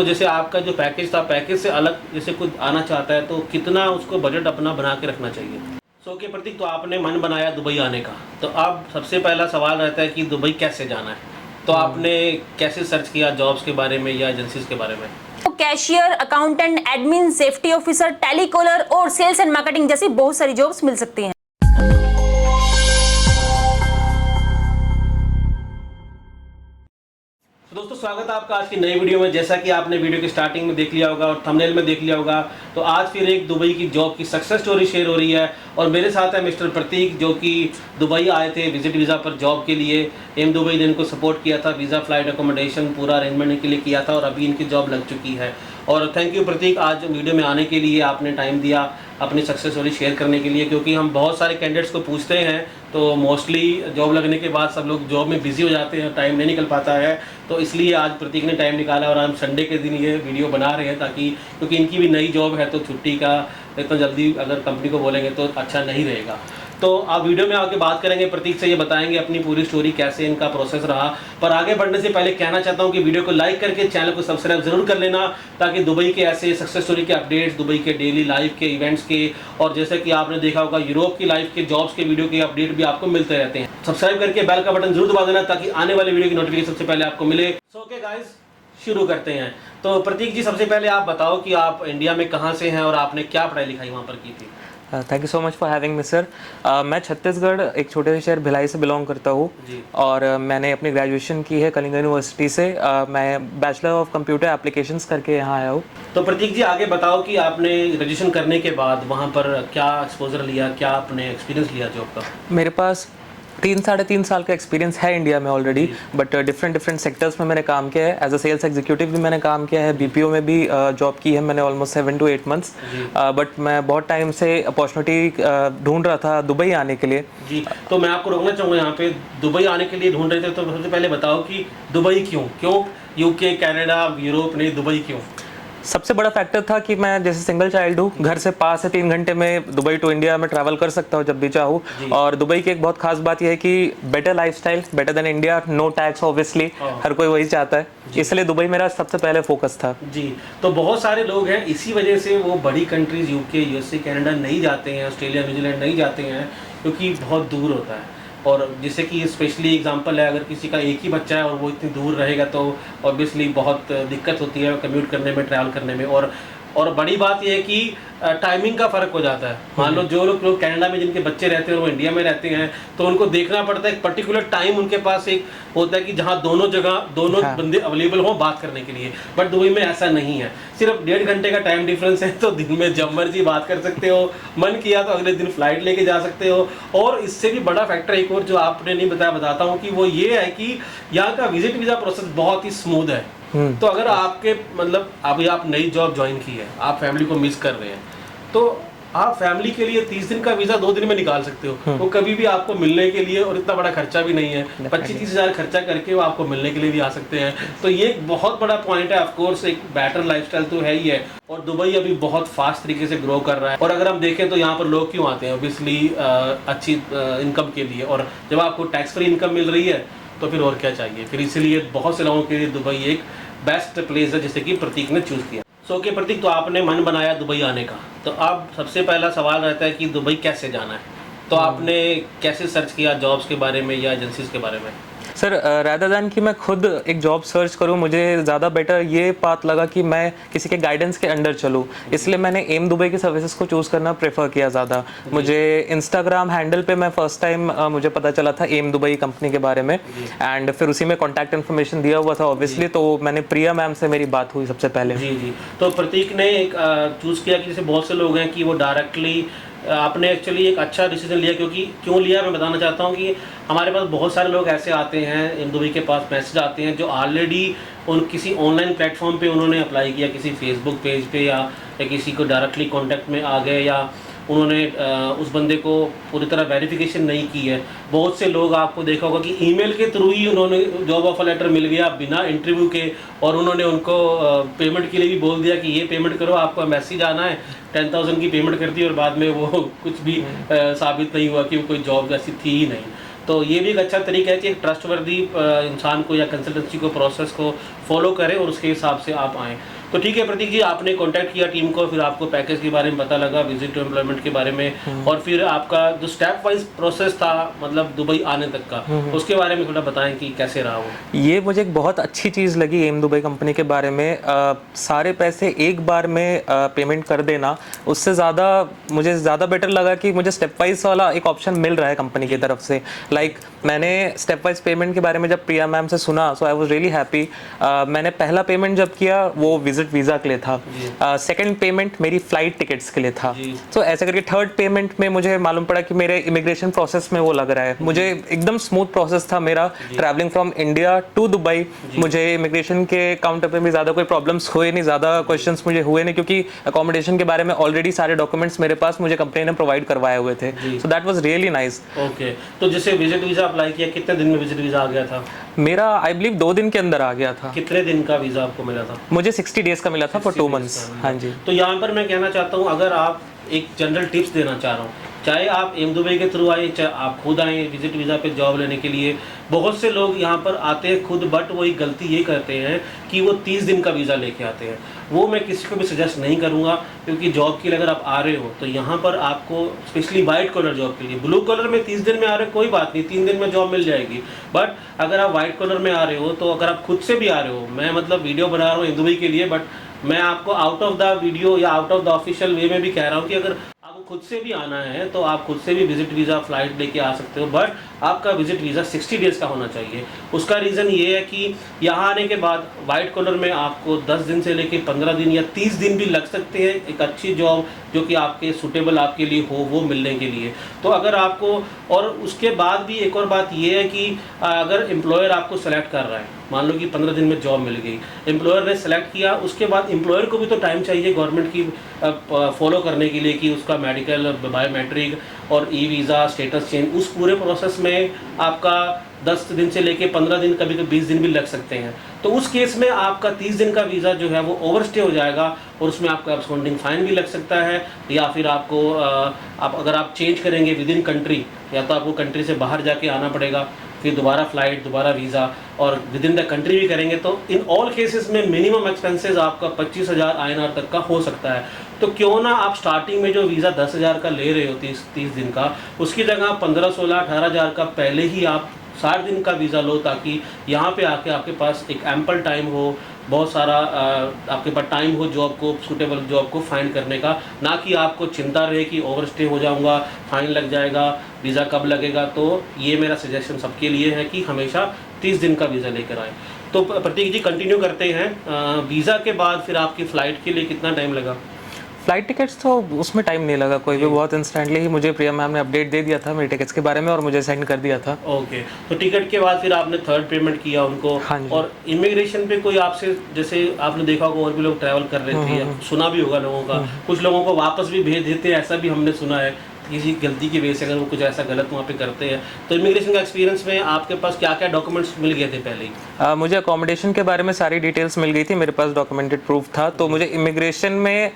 तो जैसे आपका जो पैकेज था, पैकेज से अलग जैसे कुछ आना चाहता है तो कितना उसको बजट अपना बना के रखना चाहिए? सो के प्रतीक, तो आपने मन बनाया दुबई आने का, तो अब सबसे पहला सवाल रहता है कि दुबई कैसे जाना है? तो आपने कैसे सर्च किया जॉब्स के बारे में या एजेंसीज के बारे में? तो cashier, accountant, admin, safety officer, telecaller और सेल्स एंड मार्केटिंग जैसी बहुत सारी जॉब्स मिल सकती हैं। तो दोस्तों, स्वागत है आपका आज की नई वीडियो में। जैसा कि आपने वीडियो की स्टार्टिंग में देख लिया होगा और थंबनेल में देख लिया होगा, तो आज फिर एक दुबई की जॉब की सक्सेस स्टोरी शेयर हो रही है। और मेरे साथ है मिस्टर प्रतीक, जो कि दुबई आए थे विजिट वीज़ा पर जॉब के लिए। एम दुबई ने इनको सपोर्ट किया था, वीज़ा, फ्लाइट, अकोमोडेशन पूरा अरेंजमेंट इनके लिए किया था और अभी इनकी जॉब लग चुकी है। और थैंक यू प्रतीक, आज वीडियो में आने के लिए आपने टाइम दिया अपनी सक्सेस स्टोरी शेयर करने के लिए, क्योंकि हम बहुत सारे कैंडिडेट्स को पूछते हैं तो मोस्टली जॉब लगने के बाद सब लोग जॉब में बिजी हो जाते हैं, टाइम नहीं निकल पाता है। तो इसलिए आज प्रतीक ने टाइम निकाला और हम संडे के दिन ये वीडियो बना रहे हैं, ताकि क्योंकि इनकी भी नई जॉब है तो छुट्टी का इतना जल्दी अगर कंपनी को बोलेंगे तो अच्छा नहीं रहेगा। तो आप वीडियो में आके बात करेंगे, प्रतीक से ये बताएंगे अपनी पूरी स्टोरी कैसे इनका प्रोसेस रहा। पर आगे बढ़ने से पहले कहना चाहता हूँ कि वीडियो को लाइक करके चैनल को सब्सक्राइब जरूर कर लेना, ताकि दुबई के ऐसे सक्सेस स्टोरी के अपडेट्स, दुबई के डेली लाइफ के इवेंट्स के, और जैसे कि आपने देखा होगा यूरोप की लाइफ के जॉब्स के वीडियो के अपडेट भी आपको मिलते रहते हैं। सब्सक्राइब करके बेल का बटन जरूर दबा देना, ताकि आने वाले वीडियो की नोटिफिकेशन सबसे पहले आपको मिले। सो ओके गाइस, शुरू करते हैं। तो प्रतीक जी, सबसे पहले आप बताओ कि आप इंडिया में कहाँ से हैं और आपने क्या पढ़ाई लिखाई वहाँ पर की थी? Thank you so much for having me sir. मैं छत्तीसगढ़ एक छोटे से शहर भिलाई से बिलोंग करता हूँ और मैंने अपनी ग्रेजुएशन की है कलिंगा यूनिवर्सिटी से। मैं बैचलर ऑफ कंप्यूटर एप्लीकेशंस करके यहाँ आया हूँ। तो प्रतीक जी, आगे बताओ कि आपने ग्रेजुएशन करने के बाद वहाँ पर क्या एक्सपोजर लिया, क्या आपने एक्सपीरियंस लिया जॉब का? मेरे पास 3-3.5 साल का एक्सपीरियंस है इंडिया में ऑलरेडी, बट डिफरेंट सेक्टर्स में मैंने काम किया है। एज अ सेल्स एग्जीक्यूटिव भी मैंने काम किया है, बीपीओ में भी जॉब की है मैंने ऑलमोस्ट 7 to 8 months। बट मैं बहुत टाइम से अपॉर्चुनिटी ढूंढ रहा था दुबई आने के लिए। जी, तो मैं आपको रोकना चाहूँगा यहाँ पे। दुबई आने के लिए ढूंढ रहे थे, तो सबसे पहले बताओ कि दुबई क्यों यूके, कनाडा, यूरोप नहीं, दुबई क्यों? सबसे बड़ा फैक्टर था कि मैं जैसे सिंगल चाइल्ड हूँ, घर से 5 से 3 घंटे में दुबई टू इंडिया में ट्रैवल कर सकता हूँ जब भी चाहूँ। और दुबई की एक बहुत खास बात यह है कि better lifestyle, better than India, no tax obviously, हर कोई वही चाहता है, इसलिए दुबई मेरा सबसे पहले फोकस था। जी, तो बहुत सारे लोग हैं इसी वजह से वो बड़ी कंट्रीज यूके, यूएसए, कनाडा नहीं जाते हैं, ऑस्ट्रेलिया, न्यूजीलैंड नहीं जाते हैं, क्योंकि बहुत दूर होता है। और जैसे कि स्पेशली एग्जांपल है, अगर किसी का एक ही बच्चा है और वो इतनी दूर रहेगा तो ऑब्वियसली बहुत दिक्कत होती है कम्यूट करने में, ट्रैवल करने में। और बड़ी बात यह है कि टाइमिंग का फ़र्क हो जाता है। मान लो जो लोग कनाडा में जिनके बच्चे रहते हैं और वो इंडिया में रहते हैं, तो उनको देखना पड़ता है एक पर्टिकुलर टाइम उनके पास एक होता है कि जहाँ दोनों बंदे अवेलेबल हों बात करने के लिए। बट दुबई में ऐसा नहीं है, सिर्फ 1.5 घंटे का टाइम डिफरेंस है, तो दिन में जब मर्जी बात कर सकते हो, मन किया तो अगले दिन फ्लाइट लेके जा सकते हो। और इससे भी बड़ा फैक्टर एक और जो आपने नहीं बताया, बताता हूँ कि वो ये है कि यहाँ का विजिट वीज़ा प्रोसेस बहुत ही स्मूथ है। तो अगर आपके मतलब अभी आप नई जॉब ज्वाइन की है, आप फैमिली को मिस कर रहे हैं, तो आप फैमिली के लिए 30 दिन का वीज़ा 2 दिन में निकाल सकते हो। वो कभी भी आपको मिलने के लिए, और इतना बड़ा खर्चा भी नहीं है, 25-30 हज़ार खर्चा करके वो आपको मिलने के लिए भी आ सकते हैं। तो ये एक बहुत बड़ा पॉइंट है। ऑफकोर्स एक बेटर लाइफस्टाइल तो है ही है, और दुबई अभी बहुत फास्ट तरीके से ग्रो कर रहा है। और अगर हम देखें तो यहाँ पर लोग क्यों आते हैं, ऑब्वियसली अच्छी इनकम के लिए, और जब आपको टैक्स फ्री इनकम मिल रही है तो फिर और क्या चाहिए। फिर इसीलिए बहुत से लोगों के लिए दुबई एक बेस्ट प्लेस है, जैसे कि प्रतीक ने चूज़ किया। सो ओके प्रतीक, तो आपने मन बनाया दुबई आने का, तो अब सबसे पहला सवाल रहता है कि दुबई कैसे जाना है? तो आपने कैसे सर्च किया जॉब्स के बारे में या एजेंसीज के बारे में? सर, रैदर दैन कि मैं खुद एक जॉब सर्च करूं, मुझे ज़्यादा बेटर ये बात लगा कि मैं किसी के गाइडेंस के अंडर चलूं, इसलिए मैंने एम दुबई की सर्विसेज को चूज़ करना प्रेफर किया ज़्यादा। मुझे इंस्टाग्राम हैंडल पे मैं फर्स्ट टाइम मुझे पता चला था एम दुबई कंपनी के बारे में, एंड फिर उसी में कॉन्टैक्ट इन्फॉर्मेशन दिया हुआ था ऑब्वियसली, तो मैंने प्रिया मैम से मेरी बात हुई सबसे पहले। जी, तो प्रतीक ने एक चूज़ किया कि जैसे बहुत से लोग हैं कि वो डायरेक्टली, आपने एक्चुअली एक अच्छा डिसीजन लिया। क्योंकि क्यों लिया मैं बताना चाहता हूँ कि हमारे पास बहुत सारे लोग ऐसे आते हैं, इन दुबई के पास मैसेज आते हैं जो ऑलरेडी उन किसी ऑनलाइन प्लेटफॉर्म पे उन्होंने अप्लाई किया, किसी फेसबुक पेज पे, या किसी को डायरेक्टली कांटेक्ट में आ गए, या उन्होंने उस बंदे को पूरी तरह वेरिफिकेशन नहीं की है। बहुत से लोग आपको देखा होगा कि ईमेल के थ्रू ही उन्होंने जॉब ऑफर लेटर मिल गया बिना इंटरव्यू के, और उन्होंने उनको पेमेंट के लिए भी बोल दिया कि ये पेमेंट करो, आपको एम्बेसी जाना है, 10,000 की पेमेंट कर दी, और बाद में वो कुछ भी साबित नहीं हुआ कि वो कोई जॉब ऐसी थी ही नहीं। तो ये भी एक अच्छा तरीका है कि एक ट्रस्टवर्दी इंसान को या कंसल्टेंसी को प्रोसेस को फॉलो करें और उसके हिसाब से आप आएँ। तो ठीक है प्रतीक जी, आपने कांटेक्ट किया टीम को, फिर आपको पैकेज के बारे में पता लगा, विजिट टू एम्प्लॉयमेंट के बारे में, और फिर आपका जो स्टेप वाइज प्रोसेस था मतलब दुबई आने तक का, उसके बारे में थोड़ा बताएं कि कैसे रहा वो। ये मुझे एक बहुत अच्छी चीज़ लगी एम दुबई कंपनी के बारे में। सारे पैसे एक बार में पेमेंट कर देना, उससे ज़्यादा मुझे ज़्यादा बेटर लगा कि मुझे स्टेप वाइज वाला एक ऑप्शन मिल रहा है कंपनी की तरफ से। लाइक मैंने स्टेप वाइज पेमेंट के बारे में जब प्रिया मैम से सुना, सो आई वाज रियली हैप्पी। मैंने पहला पेमेंट जब किया वो विजिट वीज़ा के लिए था, सेकंड पेमेंट मेरी फ़्लाइट टिकट्स के लिए था। तो ऐसे करके थर्ड पेमेंट में मुझे मालूम पड़ा कि मेरे इमिग्रेशन प्रोसेस में वो लग रहा है। मुझे एकदम स्मूथ प्रोसेस था मेरा travelling from India to Dubai. मुझे इमिग्रेशन के काउंटर पे भी ज़्यादा कोई प्रॉब्लम्स हुए नहीं, ज़्यादा क्वेश्चंस मुझे हुए नहीं, क्योंकि अकोमोडेशन के बारे में ऑलरेडी सारे डॉक्यूमेंट्स मेरे पास मुझे कंपनी ने प्रोवाइड करवाए हुए थे। So that was really nice. Okay, तो जैसे विजिट वीज़ा अप्लाई किया, कितने दिन में विजिट वीज़ा आ गया था? मेरा आई बिलीव 2 दिन के अंदर आ गया था। कितने दिन का वीज़ा आपको मिला था? मुझे 60 डेज का मिला था फॉर 2 मंथ्स। हाँ जी। तो यहाँ पर मैं कहना चाहता हूँ, अगर आप एक जनरल टिप्स देना चाह रहा हूँ, चाहे आप एम दुबई के थ्रू आए, चाहे आप खुद आए विजिट वीज़ा पे जॉब लेने के लिए, बहुत से लोग यहाँ पर आते हैं खुद, बट वो एक गलती ये करते हैं कि वो 30 दिन का वीज़ा लेके आते हैं। वो मैं किसी को भी सजेस्ट नहीं करूँगा, क्योंकि जॉब के लिए अगर आप आ रहे हो तो यहाँ पर आपको स्पेशली वाइट कॉलर जॉब के लिए, ब्लू कॉलर में 30 दिन में आ रहे हो कोई बात नहीं, 3 दिन में जॉब मिल जाएगी। बट अगर आप वाइट कॉलर में आ रहे हो, तो अगर आप खुद से भी आ रहे हो, मैं मतलब वीडियो बना रहा हूँ एम दुबई के लिए, बट मैं आपको आउट ऑफ द वीडियो या आउट ऑफ द ऑफिशियल वे में भी कह रहा हूँ कि अगर आपको खुद से भी आना है तो आप खुद से भी विजिट वीज़ा फ्लाइट लेके आ सकते हो, बट आपका विजिट वीज़ा 60 डेज़ का होना चाहिए। उसका रीज़न ये है कि यहाँ आने के बाद वाइट कॉलर में आपको 10 दिन से लेके 15 दिन या 30 दिन भी लग सकते हैं एक अच्छी जॉब जो कि आपके सूटेबल आपके लिए हो वो मिलने के लिए। तो अगर आपको, और उसके बाद भी एक और बात ये है कि अगर एम्प्लॉयर आपको सेलेक्ट कर रहा है, मान लो कि 15 दिन में जॉब मिल गई, एम्प्लॉयर ने सेलेक्ट किया, उसके बाद एम्प्लॉयर को भी तो टाइम चाहिए गवर्नमेंट की फॉलो करने के लिए कि उसका मेडिकल, बायोमेट्रिक और ई वीज़ा स्टेटस चेंज, उस पूरे प्रोसेस में आपका 10 दिन से लेके 15 दिन, कभी कभी 20 दिन भी लग सकते हैं। तो उस केस में आपका 30 दिन का वीज़ा जो है वो ओवरस्टे हो जाएगा, और उसमें आपका एब्सकॉन्डिंग फाइन भी लग सकता है, या फिर आपको अगर आप चेंज करेंगे विद इन कंट्री, या तो आपको कंट्री से बाहर जाके आना पड़ेगा, फिर दोबारा फ्लाइट, दोबारा वीज़ा, और विद इन द कंट्री भी करेंगे, तो इन ऑल केसेस में मिनिमम एक्सपेंसेस आपका 25,000 INR तक का हो सकता है। तो क्यों ना आप स्टार्टिंग में जो वीज़ा 10,000 का ले रहे हो 30 दिन का, उसकी जगह 15, 16, 18,000 का पहले ही आप 60 दिन का वीज़ा लो, ताकि यहाँ पे आके आपके पास एक एम्पल टाइम हो, बहुत सारा आपके पास टाइम हो जॉब को, सूटेबल जॉब को फाइंड करने का, ना कि आपको चिंता रहे कि ओवरस्टे हो जाऊंगा, फाइन लग जाएगा, वीज़ा कब लगेगा। तो ये मेरा सजेशन सबके लिए है कि हमेशा 30 दिन का वीज़ा लेकर आए। तो प्रतीक जी कंटिन्यू करते हैं, वीज़ा के बाद फिर आपकी फ़्लाइट के लिए कितना टाइम लगा? फ्लाइट टिकट्स तो उसमें टाइम नहीं लगा कोई भी, बहुत इंस्टेंटली ही मुझे प्रिया मैम ने अपडेट दे दिया था मेरे टिकट्स के बारे में और मुझे सेंड कर दिया था। ओके, तो टिकट के बाद फिर आपने थर्ड पेमेंट किया उनको। हाँ जी। और इमिग्रेशन पे कोई आपसे, जैसे आपने देखा होगा और भी लोग ट्रैवल कर रहे थे, या सुना भी होगा लोगों का, कुछ लोगों को वापस भी भेज देते हैं, ऐसा भी हमने सुना है किसी गलती की वजह से, अगर वो कुछ ऐसा गलत वहाँ पे करते हैं। तो इमिग्रेशन का एक्सपीरियंस में आपके पास क्या क्या डॉक्यूमेंट्स मिल गए थे पहले ही? मुझे अकोमोडेशन के बारे में सारी डिटेल्स मिल गई थी, मेरे पास डॉक्यूमेंटेड प्रूफ था। तो मुझे इमिग्रेशन में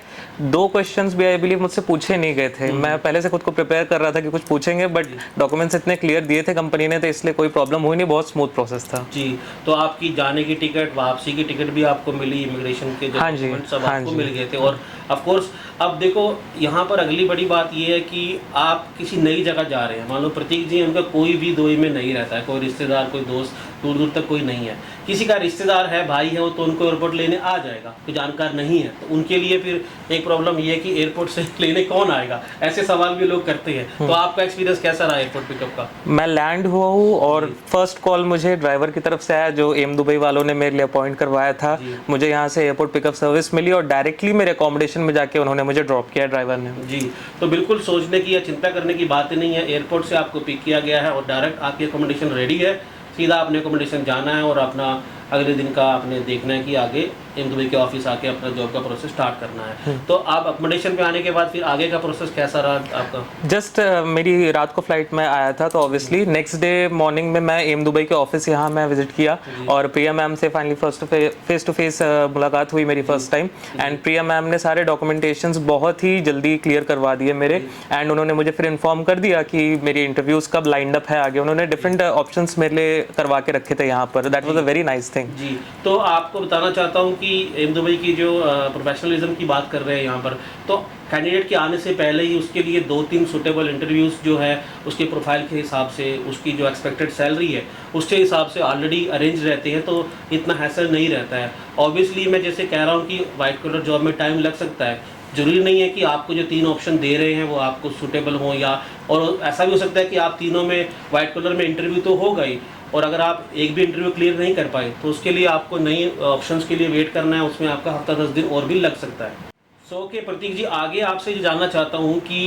2 क्वेश्चंस भी आई बिलीव मुझसे पूछे नहीं गए थे। मैं पहले से खुद को प्रिपेयर कर रहा था कि कुछ पूछेंगे, बट डॉक्यूमेंट्स इतने क्लियर दिए थे कंपनी ने, तो इसलिए कोई प्रॉब्लम हुई नहीं, बहुत स्मूथ प्रोसेस था जी। तो आपकी जाने की टिकट, वापसी की टिकट भी आपको मिली, इमिग्रेशन के जो डॉक्यूमेंट सब आपको मिल गए थे। और ऑफ कोर्स अब देखो यहाँ पर अगली बड़ी बात ये है कि आप किसी नई जगह जा रहे हैं, मान लो प्रतीक जी, उनका कोई भी दुबई में नहीं रहता है, कोई रिश्तेदार, कोई दोस्त, दूर दूर तक कोई नहीं है। किसी का रिश्तेदार है, भाई है, वो तो उनको एयरपोर्ट लेने आ जाएगा, कोई जानकार नहीं है, तो उनके लिए फिर एक प्रॉब्लम ये है कि एयरपोर्ट से लेने कौन आएगा, ऐसे सवाल भी लोग करते हैं। तो आपका एक्सपीरियंस कैसा रहा एयरपोर्ट पिकअप का? मैं लैंड हुआ हूँ और फर्स्ट कॉल मुझे ड्राइवर की तरफ से आया, जो एम दुबई वालों ने मेरे लिए अपॉइंट करवाया था। मुझे यहाँ से एयरपोर्ट पिकअप सर्विस मिली और डायरेक्टली मेरे अकोमोडेशन में जाके उन्होंने मुझे ड्रॉप किया ड्राइवर ने। जी, तो बिल्कुल सोचने की या चिंता करने की बात नहीं है, एयरपोर्ट से आपको पिक किया गया है और डायरेक्ट आपकी अकोमोडेशन रेडी है, सीधा आपने अकोमोडेशन जाना है और अपना अगले दिन का आपने देखना है कि आगे एम दुबई के ऑफिस आके अपना जॉब का प्रोसेस स्टार्ट करना है। तो आप अकोमोडेशन पे आने के बाद फिर आगे का प्रोसेस कैसा रहा आपका? जस्ट मेरी रात को फ्लाइट में आया था, तो ऑब्वियसली नेक्स्ट डे मॉर्निंग में मैं एम दुबई के ऑफिस यहाँ मैं विजिट किया और प्रिया मैम से फाइनली फेस टू फेस मुलाकात हुई मेरी first time. And Priya ma'am ने सारे डॉक्यूमेंटेशंस बहुत ही जल्दी क्लियर करवा दिए मेरे। एंड उन्होंने मुझे फिर इन्फॉर्म कर दिया कि मेरी इंटरव्यूज़ कब लाइंड अप है आगे। उन्होंने डिफरेंट ऑप्शंस मेरे लिए करवा के रखे थे यहाँ पर। That was a very nice thing. जी, तो आपको बताना चाहता हूँ कि एम दुबई की जो प्रोफेशनलिज्म की बात कर रहे हैं यहाँ पर, तो कैंडिडेट के आने से पहले ही उसके लिए 2-3 सूटेबल इंटरव्यूज़ जो है उसके प्रोफाइल के हिसाब से, उसकी जो एक्सपेक्टेड सैलरी है उसके हिसाब से ऑलरेडी अरेंज रहते हैं, तो इतना हैसल नहीं रहता है। ऑब्वियसली मैं जैसे कह रहा हूँ कि वाइट कॉलर जॉब में टाइम लग सकता है, ज़रूरी नहीं है कि आपको जो 3 ऑप्शन दे रहे हैं वो आपको सूटेबल हों, या और ऐसा भी हो सकता है कि आप तीनों में वाइट कॉलर में इंटरव्यू तो होगा ही, और अगर आप एक भी इंटरव्यू क्लियर नहीं कर पाए तो उसके लिए आपको नई ऑप्शंस के लिए वेट करना है, उसमें आपका हफ्ता 10 दिन और भी लग सकता है। ओके प्रतीक जी, आगे आपसे ये जानना चाहता हूँ कि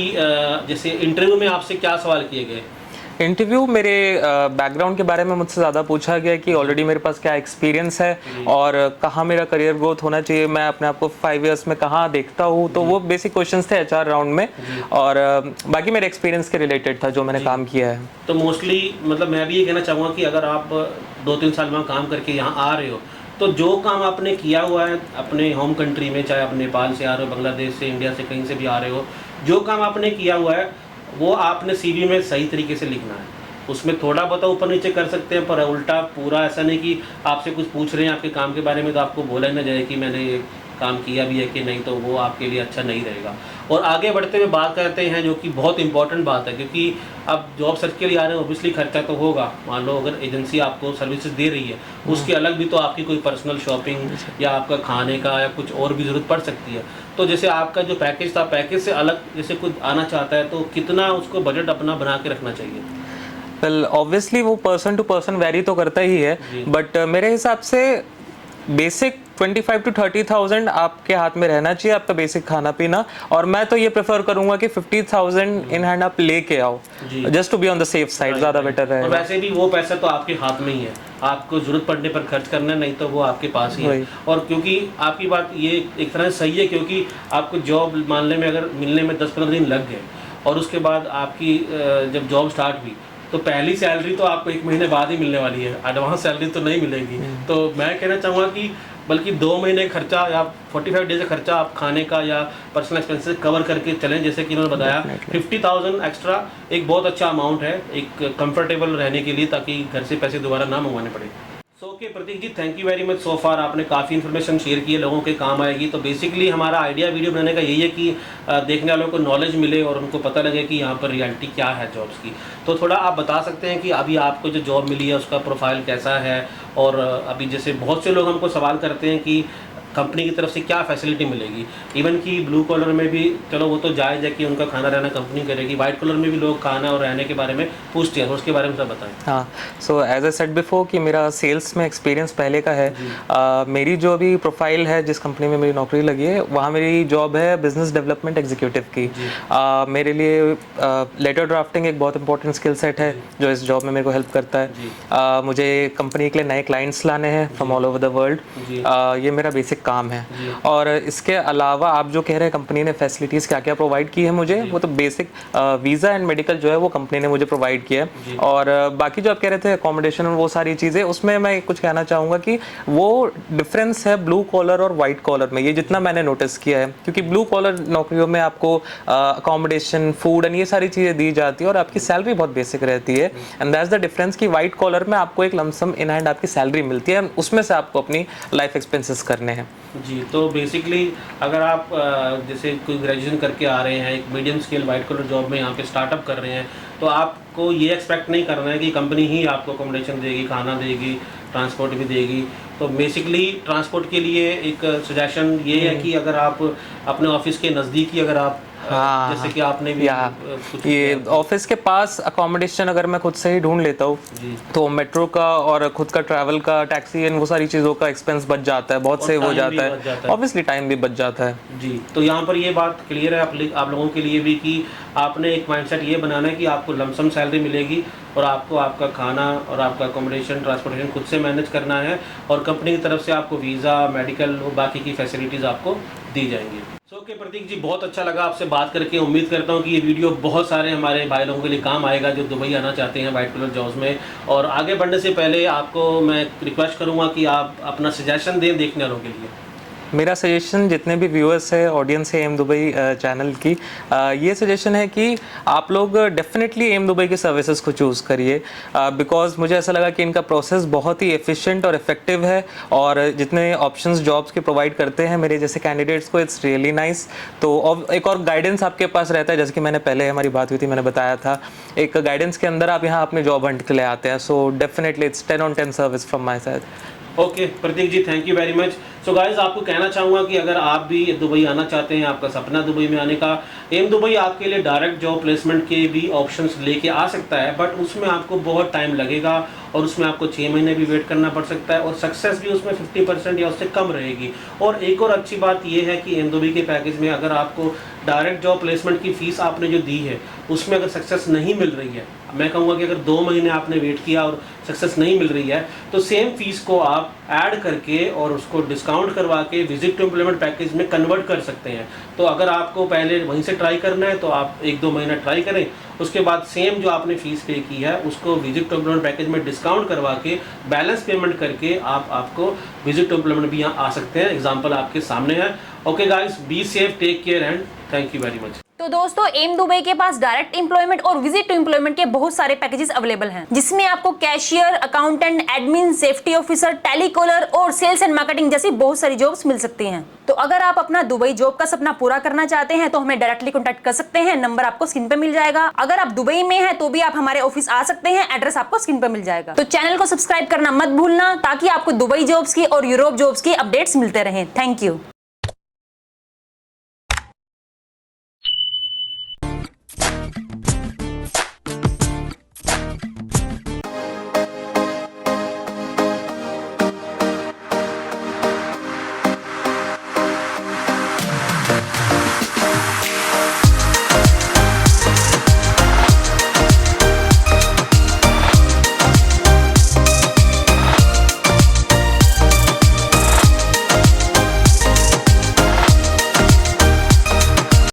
जैसे इंटरव्यू में आपसे क्या सवाल किए गए? इंटरव्यू मेरे बैकग्राउंड के बारे में मुझसे ज़्यादा पूछा गया कि ऑलरेडी मेरे पास क्या एक्सपीरियंस है और कहाँ मेरा करियर ग्रोथ होना चाहिए, मैं अपने आप को 5 इयर्स में कहाँ देखता हूँ। तो वो बेसिक क्वेश्चंस थे एचआर राउंड में, और बाकी मेरे एक्सपीरियंस के रिलेटेड था जो मैंने काम किया है। तो मोस्टली मतलब मैं भी ये कहना चाहूँगा कि अगर आप 2-3 साल में काम करके यहाँ आ रहे हो, तो जो काम आपने किया हुआ है अपने होम कंट्री में, चाहे आप नेपाल से आ रहे हो, बांग्लादेश से, इंडिया से, कहीं से भी आ रहे हो, जो काम आपने किया हुआ है वो आपने सीवी में सही तरीके से लिखना है। उसमें थोड़ा बहुत ऊपर नीचे कर सकते हैं, पर उल्टा पूरा ऐसा नहीं कि आपसे कुछ पूछ रहे हैं आपके काम के बारे में तो आपको बोला ही ना जाए कि मैंने ये काम किया भी है कि नहीं, तो वो आपके लिए अच्छा नहीं रहेगा। और आगे बढ़ते हुए बात करते हैं जो कि बहुत इंपॉर्टेंट बात है, क्योंकि अब जॉब सर्च के लिए आ रहे हैं, ऑब्वियसली खर्चा तो होगा। मान लो अगर एजेंसी आपको सर्विसेज दे रही है, उसके अलग भी तो आपकी कोई पर्सनल शॉपिंग या आपका खाने का या कुछ और भी ज़रूरत पड़ सकती है। तो जैसे आपका जो पैकेज था, पैकेज से अलग जैसे कोई आना चाहता है तो कितना उसको बजट अपना बना के रखना चाहिए? वेल ऑब्वियसली वो पर्सन टू पर्सन वेरी तो करता ही है, बट मेरे हिसाब से बेसिक 25 to 30,000 आपके हाथ में रहना चाहिए, आपका बेसिक खाना पीना। और मैं तो ये प्रेफर करूंगा कि 50,000 इन हैंड आप लेके आओ, just to be on the safe side, ज़्यादा बेटर रहेगा। और वैसे भी वो पैसा तो आपके हाथ में ही है, आपको जरूरत पड़ने पर खर्च करना है, नहीं तो वो आपके पास ही है। और क्योंकि आपकी बात ये एक तरह से सही है, क्योंकि आपको जॉब मानने में अगर मिलने में 10-15 दिन लग गए और उसके बाद आपकी जब जॉब स्टार्ट हुई तो पहली सैलरी तो आपको 1 महीने बाद ही मिलने वाली है, एडवांस सैलरी तो नहीं मिलेगी। तो मैं कहना चाहूँगा कि बल्कि 2 महीने का खर्चा या 45 डेज का खर्चा आप खाने का या पर्सनल एक्सपेंसेस कवर करके चलें। जैसे कि इन्होंने बताया 50,000 एक्स्ट्रा एक बहुत अच्छा अमाउंट है एक कंफर्टेबल रहने के लिए, ताकि घर से पैसे दोबारा ना मंगवाने पड़े। Okay Prateek ji, thank you very much so far. आपने काफ़ी इन्फॉर्मेशन शेयर की है, लोगों के काम आएगी। तो बेसिकली हमारा आइडिया वीडियो बनाने का यही है कि देखने वालों को नॉलेज मिले और उनको पता लगे कि यहाँ पर रियलिटी क्या है जॉब्स की। तो थोड़ा आप बता सकते हैं कि अभी आपको जो जॉब मिली है उसका प्रोफाइल कैसा है, और अभी जैसे बहुत से लोग हमको सवाल करते हैं कि कंपनी की तरफ से क्या फैसिलिटी मिलेगी। इवन कि ब्लू कॉलर में भी चलो वो तो जायज़ है कि उनका खाना रहना कंपनी करेगी, वाइट कॉलर में भी लोग खाना और रहने के बारे में पूछते हैं, तो उसके बारे में सब बताएं। हाँ, so as I said before कि मेरा सेल्स में एक्सपीरियंस पहले का है। मेरी जो अभी प्रोफाइल है जिस कंपनी में मेरी नौकरी लगी है, वहाँ मेरी जॉब है बिजनेस डेवलपमेंट एग्जीक्यूटिव की। मेरे लिए लेटर ड्राफ्टिंग एक बहुत इंपॉर्टेंट स्किल सेट है जो इस जॉब में मेरे को हेल्प करता है। मुझे कंपनी के लिए नए क्लाइंट्स लाने हैं from all over the world, ये मेरा बेसिक काम है। और इसके अलावा आप जो कह रहे हैं कंपनी ने फैसिलिटीज़ क्या क्या प्रोवाइड की है मुझे, वो तो बेसिक वीज़ा एंड मेडिकल जो है वो कंपनी ने मुझे प्रोवाइड किया है। और बाकी जो आप कह रहे थे अकोमोडेशन और वो सारी चीज़ें, उसमें मैं कुछ कहना चाहूँगा कि वो डिफरेंस है ब्लू कॉलर और वाइट कॉलर में, ये जितना मैंने नोटिस किया है। क्योंकि ब्लू कॉलर नौकरियों में आपको अकोमोडेशन, फूड एंड ये सारी चीज़ें दी जाती है और आपकी सैलरी बहुत बेसिक रहती है। एंड दैट्स द डिफरेंस कि वाइट कॉलर में आपको एक लमसम इन हैंड आपकी सैलरी मिलती है, उसमें से आपको अपनी लाइफ एक्सपेंसेस करने हैं। जी, तो बेसिकली अगर आप जैसे कोई ग्रेजुएशन करके आ रहे हैं, एक medium scale white collar job में यहाँ पे स्टार्टअप कर रहे हैं, तो आपको ये एक्सपेक्ट नहीं करना है कि कंपनी ही आपको अकोमोडेशन देगी, खाना देगी, ट्रांसपोर्ट भी देगी। तो बेसिकली ट्रांसपोर्ट के लिए एक सजेशन ये है कि अगर आप अपने ऑफिस के नज़दीक ही अगर आप हाँ, जैसे कि आपने भी कुछ ये ऑफिस के पास अकोमोडेशन अगर मैं खुद से ही ढूंढ लेता हूँ तो मेट्रो का और खुद का ट्रैवल का, टैक्सी एंड वो सारी चीज़ों का एक्सपेंस बच जाता है, बहुत सेव हो जाता है, ऑब्वियसली टाइम भी बच जाता है जी। तो यहाँ पर ये बात क्लियर है आप लोगों के लिए भी कि आपने एक माइंडसेट ये बनाना है कि आपको लमसम सैलरी मिलेगी और आपको आपका खाना और आपका अकोमोडेशन, ट्रांसपोर्टेशन खुद से मैनेज करना है और कंपनी की तरफ से आपको वीज़ा, मेडिकल और बाकी की फैसिलिटीज़ आपको दी जाएंगी। ओके प्रतीक जी, बहुत अच्छा लगा आपसे बात करके। उम्मीद करता हूँ कि ये वीडियो बहुत सारे हमारे भाई लोगों के लिए काम आएगा जो दुबई आना चाहते हैं वाइट कलर जॉब्स में। और आगे बढ़ने से पहले आपको मैं रिक्वेस्ट करूँगा कि आप अपना सजेशन दें देखने वालों के लिए। मेरा सजेशन जितने भी व्यूअर्स है, ऑडियंस है एम दुबई चैनल की, ये सजेशन है कि आप लोग डेफिनेटली एम दुबई के सर्विसेज को चूज़ करिए बिकॉज मुझे ऐसा लगा कि इनका प्रोसेस बहुत ही एफिशिएंट और इफेक्टिव है और जितने ऑप्शंस जॉब्स के प्रोवाइड करते हैं मेरे जैसे कैंडिडेट्स को, इट्स रियली नाइस। तो एक और गाइडेंस आपके पास रहता है, जैसे कि मैंने पहले हमारी बात हुई थी, मैंने बताया था एक गाइडेंस के अंदर आप यहाँ अपने जॉब हंट के लिए आते हैं। So definitely it's 10 on 10 service from my side. Okay Prateek ji, thank you very much. So guys, आपको कहना चाहूँगा कि अगर आप भी दुबई आना चाहते हैं, आपका सपना दुबई में आने का, एम दुबई आपके लिए डायरेक्ट जॉब प्लेसमेंट के भी ऑप्शंस लेके आ सकता है, बट उसमें आपको बहुत टाइम लगेगा और उसमें आपको 6 महीने भी वेट करना पड़ सकता है और सक्सेस भी उसमें 50% या उससे कम रहेगी। और एक और अच्छी बात यह है कि एम दुबई के पैकेज में अगर आपको डायरेक्ट जॉब प्लेसमेंट की फ़ीस आपने जो दी है उसमें अगर सक्सेस नहीं मिल रही है, मैं कहूँगा कि अगर 2 महीने आपने वेट किया और सक्सेस नहीं मिल रही है तो सेम फीस को आप ऐड करके और उसको डिस्काउंट करवा के विजिट टू एम्प्लॉयमेंट पैकेज में कन्वर्ट कर सकते हैं। तो अगर आपको पहले वहीं से ट्राई करना है तो आप 1-2 महीना ट्राई करें, उसके बाद सेम जो आपने फीस पे की है उसको विजिट टू एम्प्लॉयमेंट पैकेज में डिस्काउंट करवा के बैलेंस पेमेंट करके आपको विजिट टू एम्प्लॉयमेंट भी यहाँ आ सकते हैं। एग्जाम्पल आपके सामने है। Okay guys, be safe, take care and thank you very much. तो दोस्तों, एम दुबई के पास डायरेक्ट एम्प्लॉयमेंट और विजिट टू एम्प्लॉयमेंट के बहुत सारे पैकेजेस अवेलेबल हैं, जिसमें आपको cashier, accountant, admin, safety officer, telecaller और सेल्स एंड मार्केटिंग जैसी बहुत सारी जॉब्स मिल सकती हैं। तो अगर आप अपना दुबई जॉब का सपना पूरा करना चाहते हैं तो हमें डायरेक्टली कॉन्टैक्ट कर सकते हैं, नंबर आपको स्क्रीन पे मिल जाएगा। अगर आप दुबई में हैं तो भी आप हमारे ऑफिस आ सकते हैं, एड्रेस आपको स्क्रीन पे मिल जाएगा। तो चैनल को सब्सक्राइब करना मत भूलना ताकि आपको दुबई जॉब्स की और यूरोप जॉब्स की अपडेट्स मिलते रहें। Thank you.